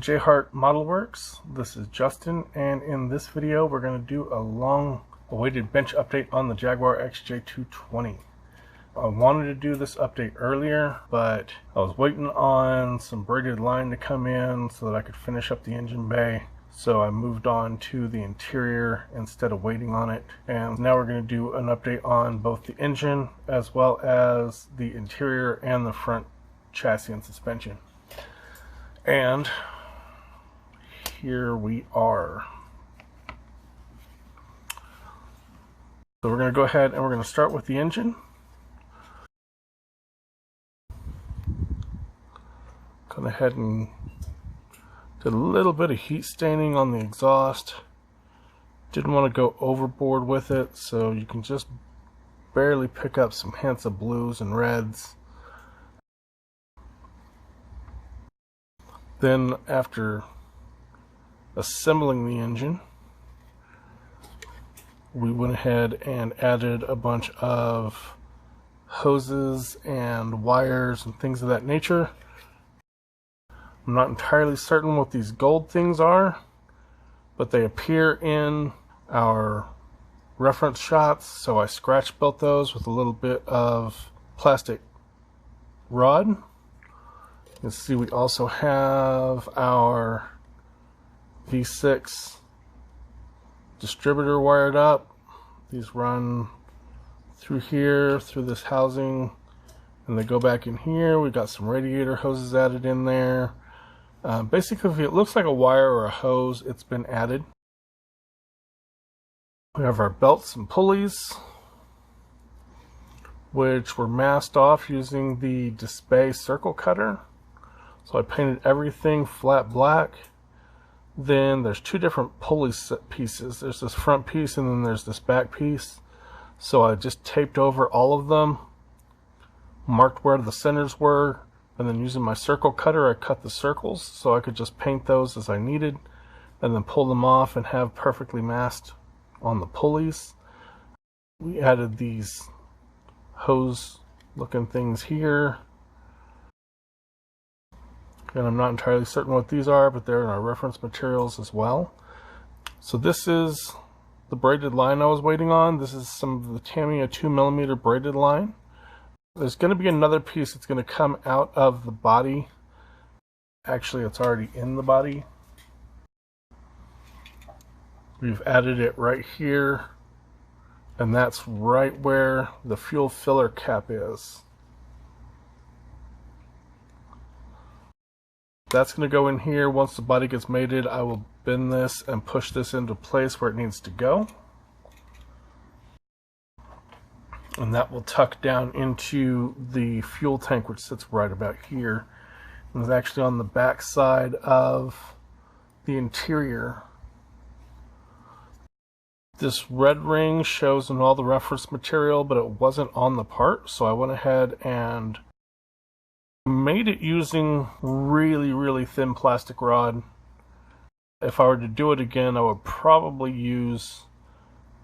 JHart Model Works. This is Justin, and in this video we're going to do a long-awaited bench update on the Jaguar XJ220. I wanted to do this update earlier, but I was waiting on some braided line to come in so that I could finish up the engine bay. So I moved on to the interior instead of waiting on it. And now we're going to do an update on both the engine as well as the interior and the front chassis and suspension. And here we are. So we're going to go ahead and we're going to start with the engine. Gone ahead and did a little bit of heat staining on the exhaust. Didn't want to go overboard with it, so you can just barely pick up some hints of blues and reds. Then after assembling the engine, we went ahead and added a bunch of hoses and wires and things of that nature. I'm not entirely certain what these gold things are, but they appear in our reference shots, so I scratch built those with a little bit of plastic rod. You can see we also have our V6 distributor wired up. These run through here, through this housing, and they go back in here. We've got some radiator hoses added in there. Basically, if it looks like a wire or a hose, it's been added. We have our belts and pulleys, which were masked off using the Display circle cutter. So I painted everything flat black. Then there's two different pulley pieces. There's this front piece and then there's this back piece. So I just taped over all of them, marked where the centers were, and then using my circle cutter I cut the circles so I could just paint those as I needed and then pull them off and have perfectly masked on the pulleys. We added these hose looking things here, and I'm not entirely certain what these are, but they're in our reference materials as well. So this is the braided line I was waiting on. This is some of the Tamiya 2mm braided line. There's going to be another piece that's going to come out of the body. Actually, it's already in the body. We've added it right here, and that's right where the fuel filler cap is. That's going to go in here. Once the body gets mated, I will bend this and push this into place where it needs to go. And that will tuck down into the fuel tank, which sits right about here. And it's actually on the back side of the interior. This red ring shows in all the reference material, but it wasn't on the part, so I went ahead and made it using really thin plastic rod. If I were to do it again, I would probably use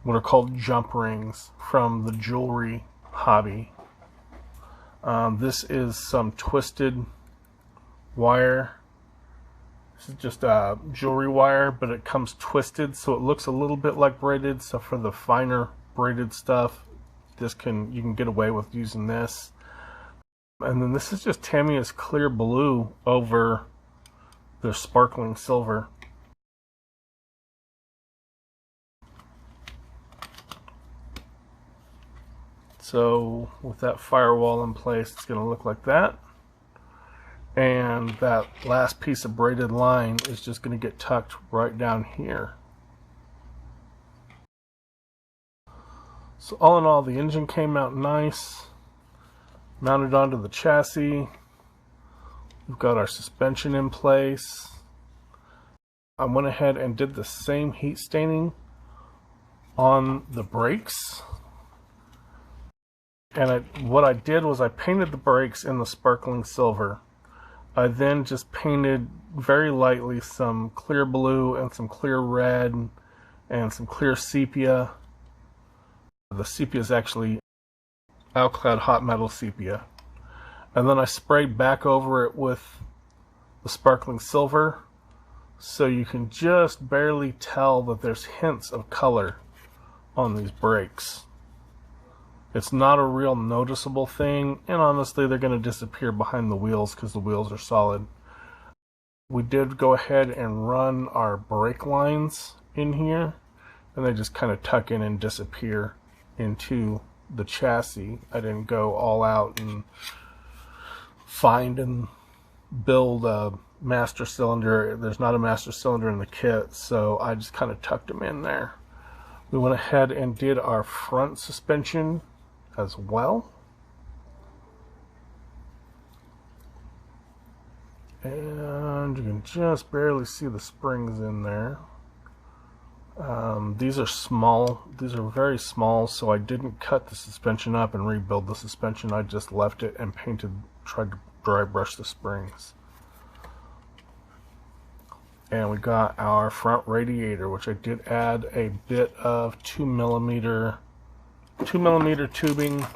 what are called jump rings from the jewelry hobby. This is some twisted wire. This is just a jewelry wire, but it comes twisted, so it looks a little bit like braided. So for the finer braided stuff, you can get away with using this. And then this is just Tamiya's clear blue over the sparkling silver. So with that firewall in place, it's going to look like that. And that last piece of braided line is just going to get tucked right down here. So all in all, the engine came out nice. Mounted onto the chassis. We've got our suspension in place. I went ahead and did the same heat staining on the brakes. And what I did was I painted the brakes in the sparkling silver. I then just painted very lightly some clear blue and some clear red and some clear sepia. The sepia is actually Alclad hot metal sepia. And then I sprayed back over it with the sparkling silver so you can just barely tell that there's hints of color on these brakes. It's not a real noticeable thing, and honestly they're going to disappear behind the wheels because the wheels are solid. We did go ahead and run our brake lines in here, and they just kind of tuck in and disappear into the chassis. I didn't go all out and find and build a master cylinder. There's not a master cylinder in the kit, so I just kind of tucked them in there. We went ahead and did our front suspension as well. And you can just barely see the springs in there. These are small. These are very small, so I didn't cut the suspension up and rebuild the suspension. I just left it and tried to dry brush the springs. And we got our front radiator, which I did add a bit of 2mm tubing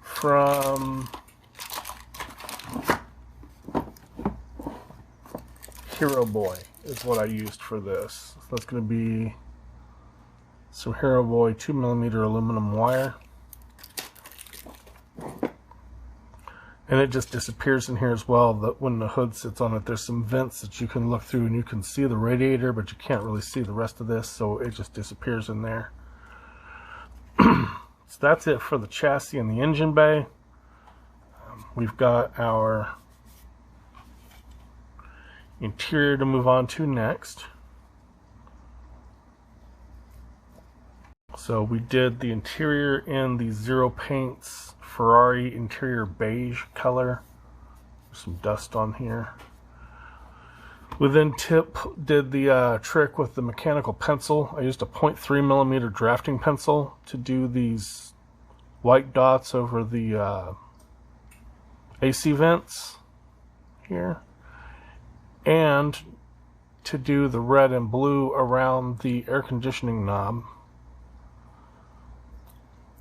from Hero Boy is what I used for this. So that's going to be some Hero Boy 2mm aluminum wire. And it just disappears in here as well. That when the hood sits on it, there's some vents that you can look through and you can see the radiator, but you can't really see the rest of this, so it just disappears in there. So that's it for the chassis and the engine bay. We've got our interior to move on to next. So we did the interior in the Zero Paints Ferrari interior beige color. There's some dust on here. We then did the trick with the mechanical pencil. I used a 0.3mm drafting pencil to do these white dots over the AC vents here, and to do the red and blue around the air conditioning knob.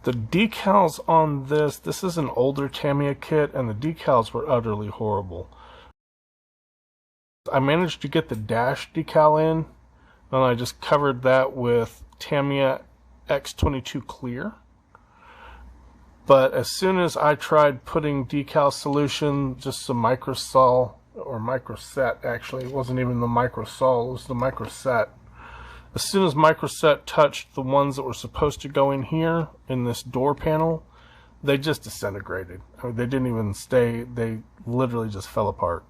The decals on this is an older Tamiya kit, and the decals were utterly horrible. I managed to get the dash decal in, and I just covered that with Tamiya XJ220 clear. But as soon as I tried putting decal solution, just some microsol, or microset actually, it wasn't even the microsol, it was the microset. As soon as microset touched the ones that were supposed to go in here, in this door panel, they just disintegrated. I mean, they didn't even stay, they literally just fell apart.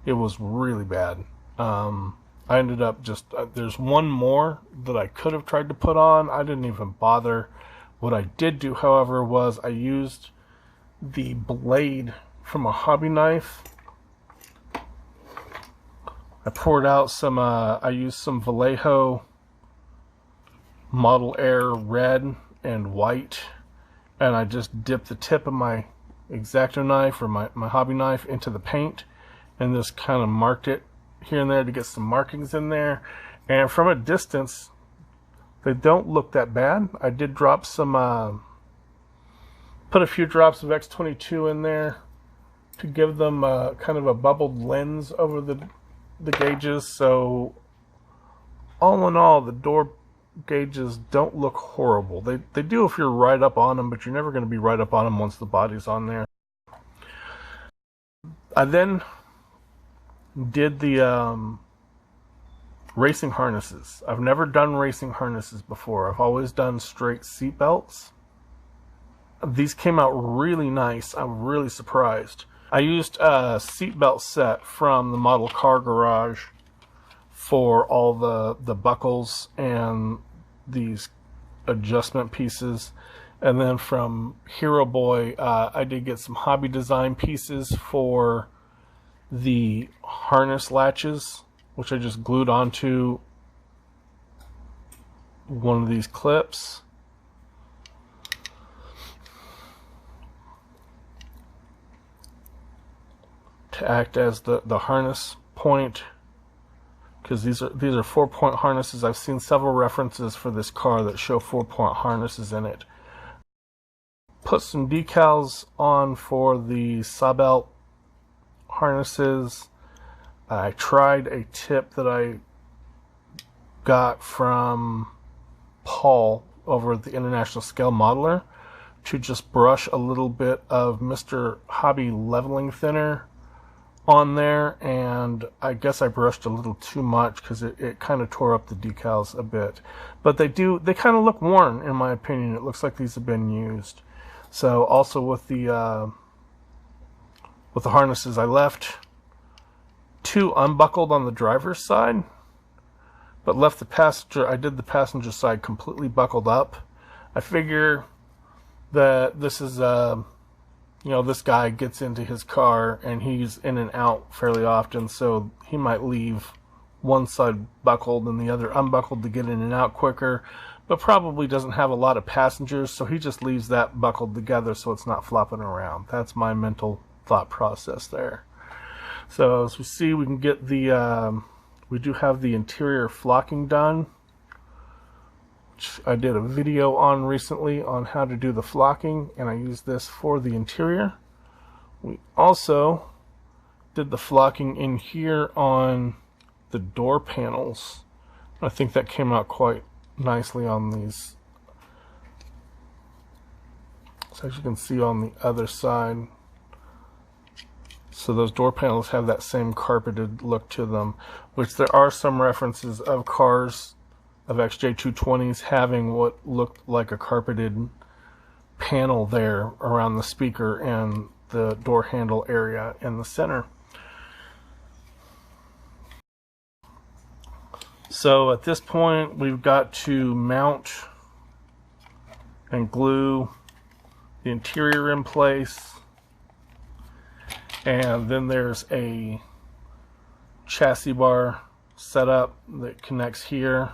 It was really bad. I ended up just, there's one more that I could have tried to put on. I didn't even bother. What I did do, however, was I used the blade from a hobby knife. I poured out some, I used some Vallejo Model Air red and white, and I just dipped the tip of my X-Acto knife, or my hobby knife, into the paint, and just kind of marked it here and there to get some markings in there. And from a distance, they don't look that bad. I did drop some, put a few drops of X22 in there to give them kind of a bubbled lens over the gauges. So all in all, the door gauges don't look horrible. They do if you're right up on them, but you're never going to be right up on them once the body's on there. I then did the racing harnesses. I've never done racing harnesses before. I've always done straight seat belts. These came out really nice. I'm really surprised. I used a seatbelt set from the Model Car Garage for all the buckles and these adjustment pieces. And then from Hero Boy, I did get some hobby design pieces for the harness latches, which I just glued onto one of these clips. To act as the harness point, because these are 4-point harnesses. I've seen several references for this car that show 4-point harnesses in it. Put some decals on for the saw belt harnesses. I tried a tip that I got from Paul over at the International Scale Modeler to just brush a little bit of Mr. Hobby leveling thinner on there, and I guess I brushed a little too much because it kind of tore up the decals a bit. But they kind of look worn, in my opinion. It looks like these have been used. So also with the harnesses, I left 2 unbuckled on the driver's side, but left the passenger, I did the passenger side completely buckled up. I figure that this is, this guy gets into his car and he's in and out fairly often, so he might leave one side buckled and the other unbuckled to get in and out quicker, but probably doesn't have a lot of passengers, so he just leaves that buckled together so it's not flopping around. That's my mental thought process there. So as we see, we can get the, we do have the interior flocking done, which I did a video on recently on how to do the flocking, and I used this for the interior. We also did the flocking in here on the door panels. I think that came out quite nicely on these. So as you can see on the other side, so those door panels have that same carpeted look to them, which there are some references of cars, of XJ220s, having what looked like a carpeted panel there around the speaker and the door handle area in the center. So at this point, we've got to mount and glue the interior in place. And then there's a chassis bar setup that connects here,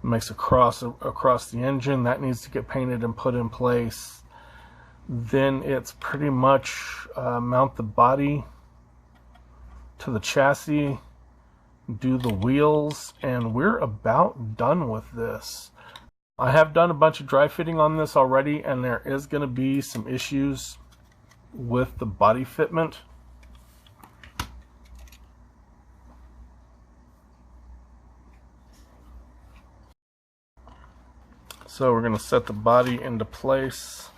makes a cross across the engine. That needs to get painted and put in place. Then it's pretty much mount the body to the chassis, do the wheels, and we're about done with this. I have done a bunch of dry fitting on this already, and there is going to be some issues with the body fitment. So we're going to set the body into place.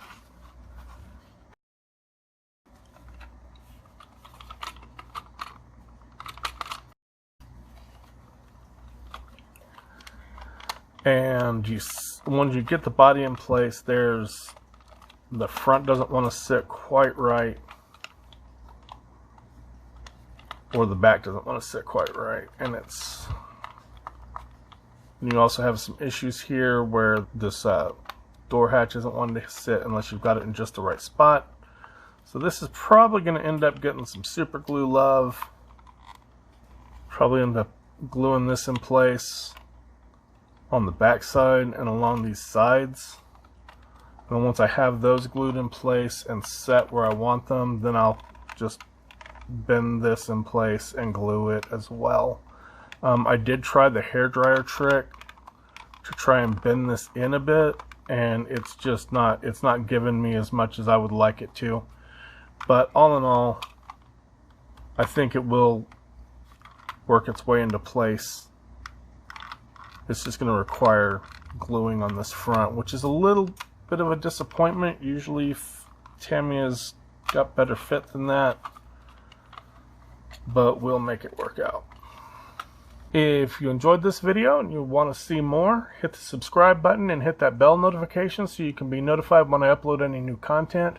And once you get the body in place, the front doesn't want to sit quite right, or the back doesn't want to sit quite right, and you also have some issues here where this door hatch isn't wanting to sit unless you've got it in just the right spot. So this is probably going to end up getting some super glue love. Probably end up gluing this in place on the back side and along these sides. And once I have those glued in place and set where I want them, then I'll just bend this in place and glue it as well. I did try the hairdryer trick to try and bend this in a bit, and it's not giving me as much as I would like it to. But all in all, I think it will work its way into place. It's just going to require gluing on this front, which is a little bit of a disappointment. Usually Tamiya's got better fit than that, but we'll make it work out. If you enjoyed this video and you want to see more, hit the subscribe button and hit that bell notification so you can be notified when I upload any new content.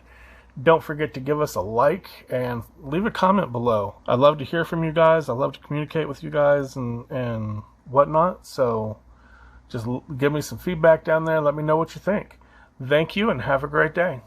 Don't forget to give us a like and leave a comment below. I love to hear from you guys. I love to communicate with you guys and whatnot. So just give me some feedback down there. Let me know what you think. Thank you and have a great day.